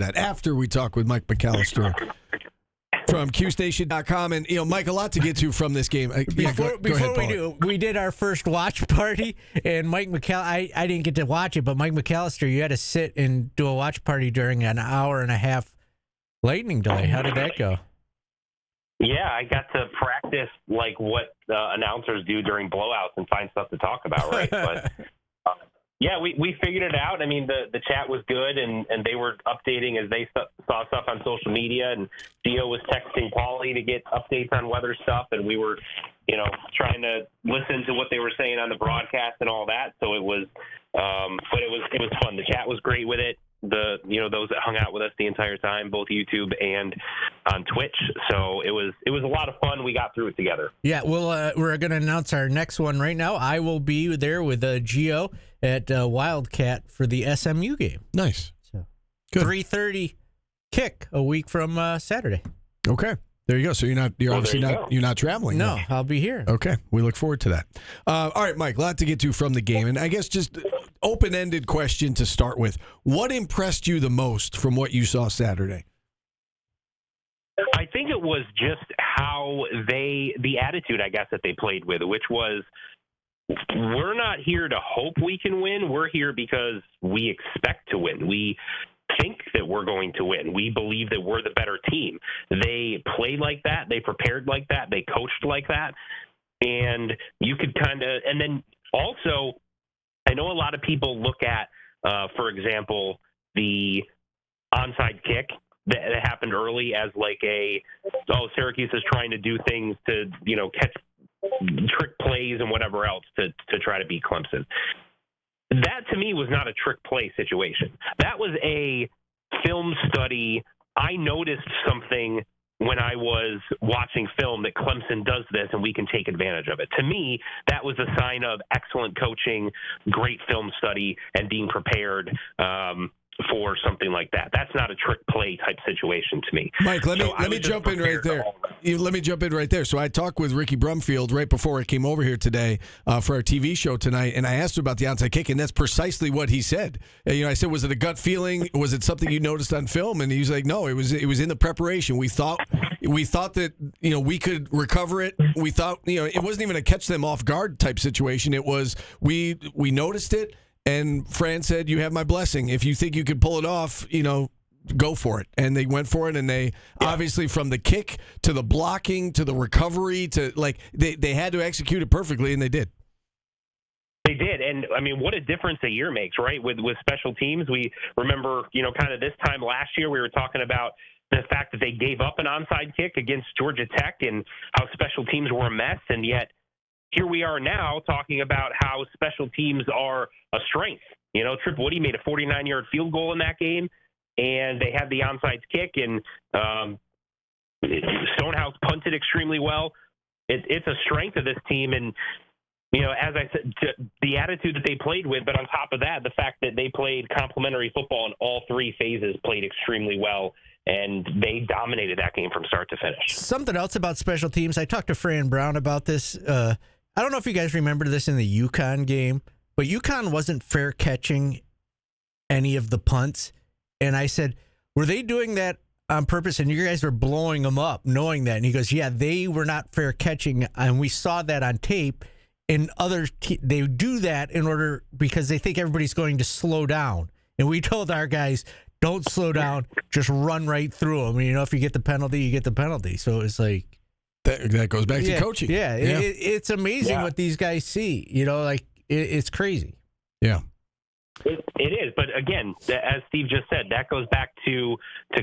that after we talk with Mike McAllister from QStation.com. And, Mike, a lot to get to from this game. Before we do, we did our first watch party, and Mike I didn't get to watch it, but Mike McAllister, you had to sit and do a watch party during an hour and a half lightning delay. How did that go? Yeah, I got to practice like what announcers do during blowouts and find stuff to talk about, right? But yeah, we figured it out. I mean, the chat was good, and they were updating as they saw stuff on social media, and Gio was texting Paulie to get updates on weather stuff, and we were, trying to listen to what they were saying on the broadcast and all that. So it was, but it was fun. The chat was great with it. Those that hung out with us the entire time, both YouTube and on Twitch. So it was a lot of fun. We got through it together. Yeah, we're going to announce our next one right now. I will be there with Gio at Wildcat for the SMU game. Nice. So good. 3:30 kick a week from Saturday. Okay. There you go. So you're not traveling. No, then. I'll be here. Okay. We look forward to that. All right, Mike, a lot to get to from the game. And I guess just open-ended question to start with. What impressed you the most from what you saw Saturday? I think it was just how the attitude, I guess, that they played with, which was, we're not here to hope we can win. We're here because we expect to win. We think that we're going to win. We believe that we're the better team. They played like that. They prepared like that. They coached like that. And you could and then also, I know a lot of people look at, for example, the onside kick that happened early as like Syracuse is trying to do things to, catch trick plays and whatever else to try to beat Clemson. That, to me, was not a trick play situation. That was a film study. I noticed something when I was watching film that Clemson does this and we can take advantage of it. To me, that was a sign of excellent coaching, great film study, and being prepared for something like that. That's not a trick play type situation to me. Mike, let me jump in right there. Let me jump in right there. So I talked with Ricky Brumfield right before I came over here today for our TV show tonight, and I asked him about the onside kick, and that's precisely what he said. I said, was it a gut feeling? Was it something you noticed on film? And he was like, no, it was in the preparation. We thought that we could recover it. We thought it wasn't even a catch them off guard type situation. It was we noticed it. And Fran said, you have my blessing. If you think you can pull it off, go for it. And they went for it, and they obviously, from the kick to the blocking to the recovery to they had to execute it perfectly, and they did. They did, and I mean, what a difference a year makes, right? With special teams, we remember, kind of this time last year, we were talking about the fact that they gave up an onside kick against Georgia Tech and how special teams were a mess, and yet here we are now talking about how special teams are a strength. Trip Woody made a 49-yard field goal in that game, and they had the onside kick, and Stonehouse punted extremely well. It's a strength of this team, and as I said, the attitude that they played with, but on top of that, the fact that they played complementary football in all three phases, played extremely well, and they dominated that game from start to finish. Something else about special teams, I talked to Fran Brown about this. I don't know if you guys remember this in the UConn game, but UConn wasn't fair catching any of the punts. And I said, were they doing that on purpose? And you guys were blowing them up knowing that. And he goes, yeah, they were not fair catching. And we saw that on tape. And they do that because they think everybody's going to slow down. And we told our guys, don't slow down, just run right through them. And, if you get the penalty, you get the penalty. So it's like. That goes back to coaching. Yeah, it's amazing what these guys see. It's crazy. Yeah. It is, but again, as Steve just said, that goes back to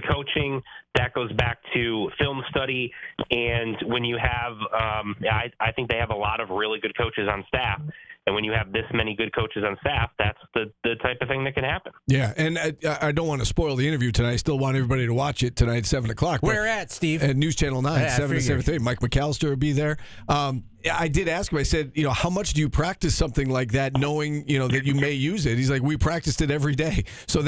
coaching. That goes back to film study. And when you have, I think they have a lot of really good coaches on staff. And when you have this many good coaches on staff, that's the type of thing that can happen. Yeah, and I don't want to spoil the interview tonight. I still want everybody to watch it tonight at 7 o'clock. Where at, Steve? At News Channel 9, 7 to 7:30. Mike McAllister will be there. I did ask him, I said, how much do you practice something like that knowing, that you may use it? He's like, we practiced it every day. So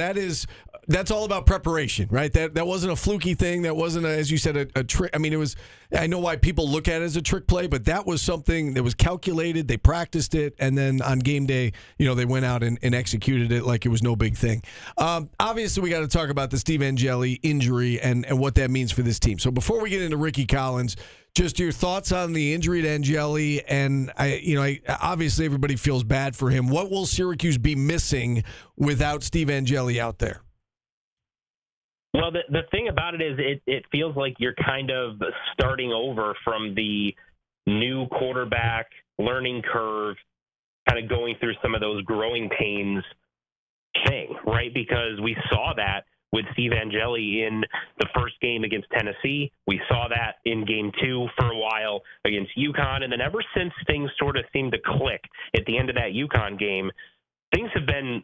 that's all about preparation, right? That wasn't a fluky thing. That wasn't, as you said, a trick. I mean, I know why people look at it as a trick play, but that was something that was calculated. They practiced it, and then on game day, they went out and executed it like it was no big thing. Obviously, we got to talk about the Steve Angeli injury and what that means for this team. So before we get into Ricky Collins, just your thoughts on the injury to Angeli, and obviously everybody feels bad for him. What will Syracuse be missing without Steve Angeli out there? Well, the thing about it is it feels like you're kind of starting over from the new quarterback learning curve, kind of going through some of those growing pains thing, right? Because we saw that with Steve Angeli in the first game against Tennessee. We saw that in game 2 for a while against UConn. And then ever since things sort of seemed to click at the end of that UConn game,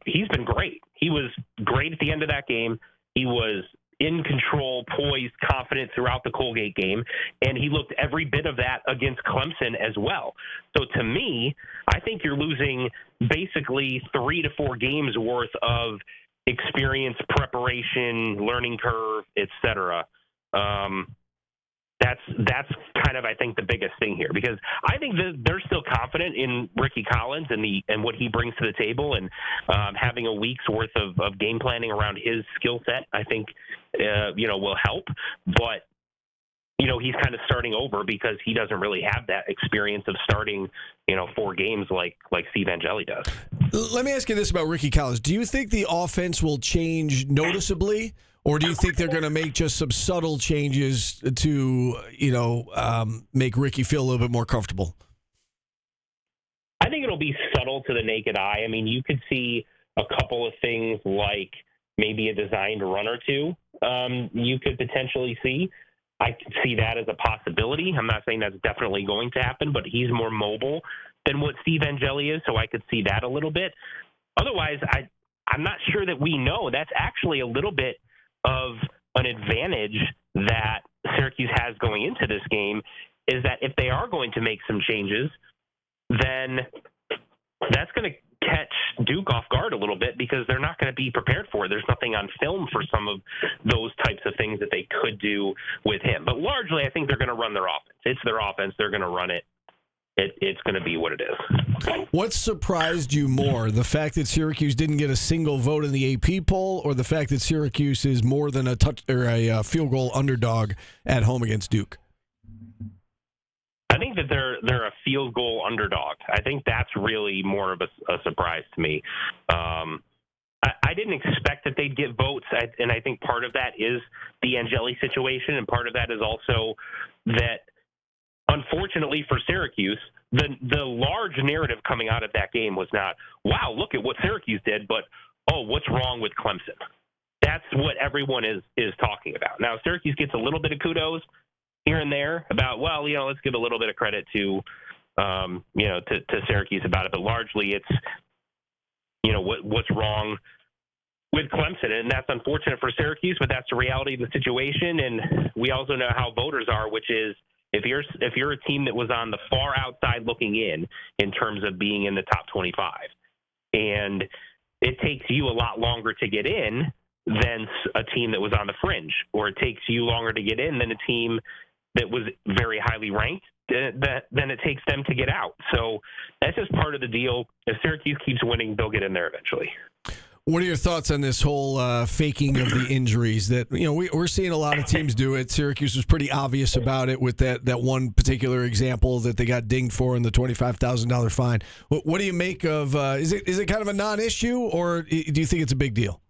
he's been great. He was great at the end of that game. He was in control, poised, confident throughout the Colgate game, and he looked every bit of that against Clemson as well. So to me, I think you're losing basically 3 to 4 games worth of experience, preparation, learning curve, etc. That's kind of, I think, the biggest thing here, because I think that they're still confident in Ricky Collins and what he brings to the table, and having a week's worth of game planning around his skill set, I think, will help. But he's kind of starting over because he doesn't really have that experience of starting 4 games like Steve Angeli does. Let me ask you this about Ricky Collins. Do you think the offense will change noticeably, or do you think they're going to make just some subtle changes to, make Ricky feel a little bit more comfortable? I think it'll be subtle to the naked eye. I mean, you could see a couple of things like maybe a designed run or two you could potentially see. I could see that as a possibility. I'm not saying that's definitely going to happen, but he's more mobile than what Steve Angeli is, so I could see that a little bit. Otherwise, I'm not sure that we know. That's actually a little bit of an advantage that Syracuse has going into this game, is that if they are going to make some changes, then that's going to catch Duke off guard a little bit, because they're not going to be prepared for it. There's nothing on film for some of those types of things that they could do with him. But largely, I think they're going to run their offense. It's their offense. They're going to run it. It's going to be what it is. What surprised you more, the fact that Syracuse didn't get a single vote in the AP poll, or the fact that Syracuse is more than a field goal underdog at home against Duke? I think that they're a field goal underdog. I think that's really more of a surprise to me. I didn't expect that they'd get votes, and I think part of that is the Angeli situation, and part of that is also that, unfortunately for Syracuse, the large narrative coming out of that game was not, wow, look at what Syracuse did, but, oh, what's wrong with Clemson? That's what everyone is talking about. Now, Syracuse gets a little bit of kudos here and there about, well, let's give a little bit of credit to Syracuse about it, but largely it's, what's wrong with Clemson, and that's unfortunate for Syracuse, but that's the reality of the situation. And we also know how voters are, which is, if you're a team that was on the far outside looking in terms of being in the top 25, and it takes you a lot longer to get in than a team that was on the fringe, or it takes you longer to get in than a team that was very highly ranked, then it takes them to get out. So that's just part of the deal. If Syracuse keeps winning, they'll get in there eventually. What are your thoughts on this whole faking of the injuries that, we're seeing a lot of teams do it? Syracuse was pretty obvious about it with that one particular example that they got dinged for in the $25,000 fine. What do you make of, is it kind of a non-issue, or do you think it's a big deal?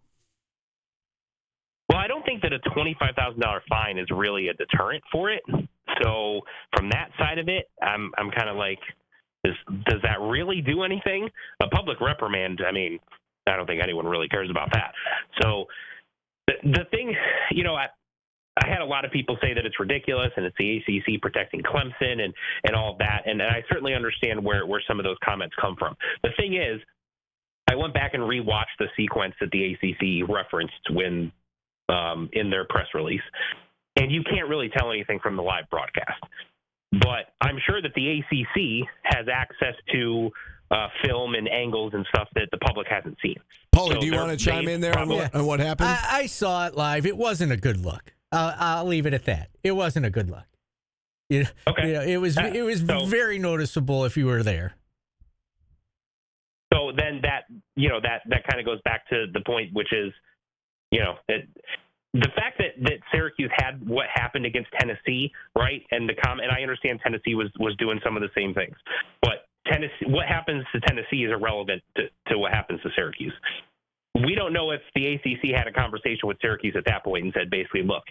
Well, I don't think that a $25,000 fine is really a deterrent for it. So from that side of it, I'm kind of like, does that really do anything? A public reprimand, I mean, I don't think anyone really cares about that. So the thing, I had a lot of people say that it's ridiculous and it's the ACC protecting Clemson and all of that. And I certainly understand where some of those comments come from. The thing is, I went back and rewatched the sequence that the ACC referenced when in their press release, and you can't really tell anything from the live broadcast. But I'm sure that the ACC has access to film and angles and stuff that the public hasn't seen. Paulie, So do you want to chime in there on what happened? I saw it live. It wasn't a good look. I'll leave it at that. It wasn't a good look. Okay. It was very noticeable if you were there. So then that kind of goes back to the point, which is, the fact that Syracuse had what happened against Tennessee, right? And I understand Tennessee was doing some of the same things, but what happens to Tennessee is irrelevant to what happens to Syracuse. We don't know if the ACC had a conversation with Syracuse at that point and said, basically, look,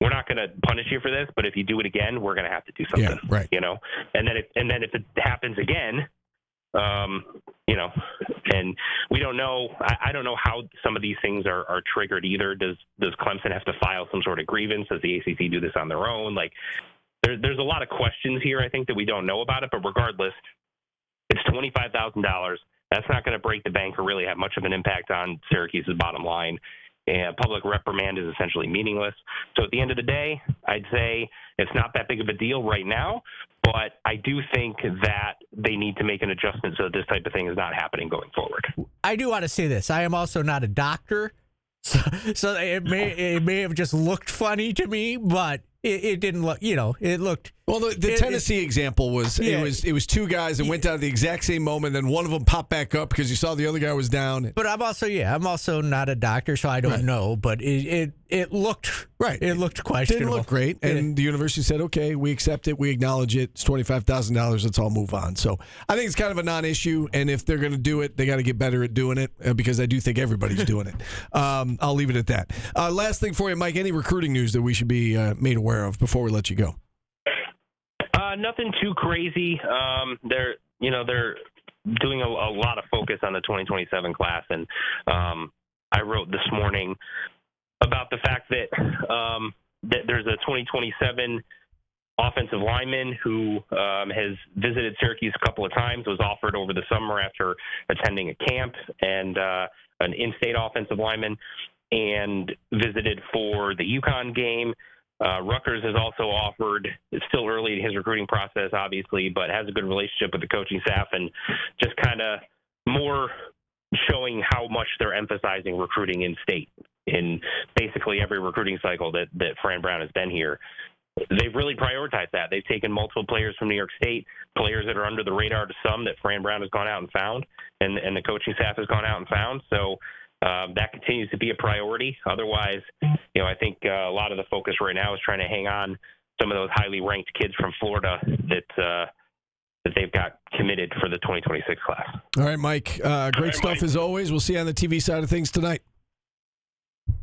we're not going to punish you for this, but if you do it again, we're going to have to do something. Yeah, right. And then if it happens again, and we don't know. I don't know how some of these things are triggered either. Does Clemson have to file some sort of grievance? Does the ACC do this on their own? Like, there's a lot of questions here, I think, that we don't know about it. But regardless, it's $25,000. That's not going to break the bank or really have much of an impact on Syracuse's bottom line. And public reprimand is essentially meaningless. So at the end of the day, I'd say it's not that big of a deal right now, but I do think that they need to make an adjustment so that this type of thing is not happening going forward. I do want to say this. I am also not a doctor, so it may have just looked funny to me, but it didn't look, it looked. Well, the Tennessee example was it was two guys that went down at the exact same moment, then one of them popped back up because you saw the other guy was down. But I'm also not a doctor, so I don't know. But it looked right. It looked questionable. Didn't look great, and the university said, "Okay, we accept it, we acknowledge it. It's $25,000. Let's all move on." So I think it's kind of a non-issue, and if they're going to do it, they got to get better at doing it because I do think everybody's doing it. I'll leave it at that. Last thing for you, Mike. Any recruiting news that we should be made aware of before we let you go? Nothing too crazy. They're doing a lot of focus on the 2027 class, and I wrote this morning about the fact that there's a 2027 offensive lineman who has visited Syracuse a couple of times, was offered over the summer after attending a camp, and an in-state offensive lineman, and visited for the UConn game. Rutgers has also offered. It's still early in his recruiting process, obviously, but has a good relationship with the coaching staff, and just kind of more showing how much they're emphasizing recruiting in state in basically every recruiting cycle that Fran Brown has been here. They've really prioritized that. They've taken multiple players from New York State, players that are under the radar to some that Fran Brown has gone out and found, and the coaching staff has gone out and found. So that continues to be a priority. Otherwise, I think a lot of the focus right now is trying to hang on some of those highly ranked kids from Florida that they've got committed for the 2026 class. All right, Mike. Great stuff as always. We'll see you on the TV side of things tonight.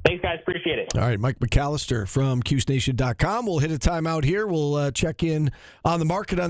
Thanks, guys. Appreciate it. All right, Mike McAllister from CuseNation.com. We'll hit a timeout here. We'll check in on the market on